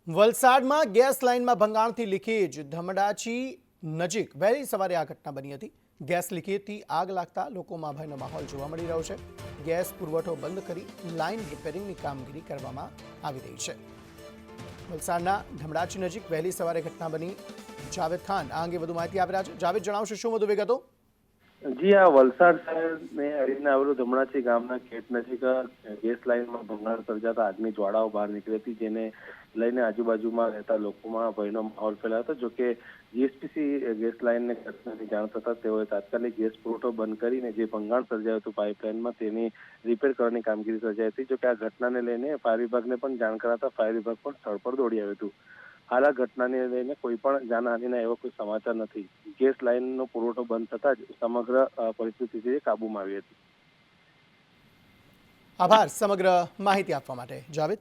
વલસાડમાં ગેસ લાઇનમાં ભંગાણથી લીકેજ ધમડાચી નજીક વહેલી સવારે આ ઘટના બની હતી। ગેસ લીકેજથી આગ લાગતા લોકોમાં ભયનો માહોલ જોવા મળી રહ્યો છે। ગેસ પુરવઠો બંધ કરી લાઇન રિપેરિંગની કામગીરી કરવામાં આવી રહી છે। વલસાડના ધમડાચી નજીક વહેલી સવારે ઘટના બની। જાવેદ ખાન આ અંગે વધુ માહિતી આપી રહ્યા છે। જાવેદ, જણાવશો શું વધુ વિગતો? જી હા, વલસાડ શહેરને અડીને આવેલું ધમડાચી ગામના ખેત નજીક ગેસ લાઇનમાં ભંગાણ સર્જાતા આગની જ્વાળાઓ બહાર નીકળી હતી, જેને લઈને આજુબાજુમાં રહેતા લોકોમાં ભયનો માહોલ ફેલાયો હતો। જોકે જીએસપીસી ગેસ લાઇનને ઘટનાની જાણ થતાં તેઓએ તાત્કાલિક ગેસ પુરવઠો બંધ કરીને જે ભંગાણ સર્જાયું હતું પાઇપલાઇનમાં તેની રિપેર કરવાની કામગીરી સર્જાઈ હતી। જોકે આ ઘટનાને લઈને ફાયર વિભાગને પણ જાણ કરાતા ફાયર વિભાગ પણ સ્થળ પર દોડી આવ્યું હતું। હાલ આ ઘટનાને લઈને કોઈ પણ જાનહાનિના એવા કોઈ સમાચાર નથી। ગેસ લાઇનનો પુરવઠો બંધ થતાં જ સમગ્ર પરિસ્થિતિ કાબૂમાં આવી હતી। આભાર સમગ્ર માહિતી આપવા માટે, જાવેદ।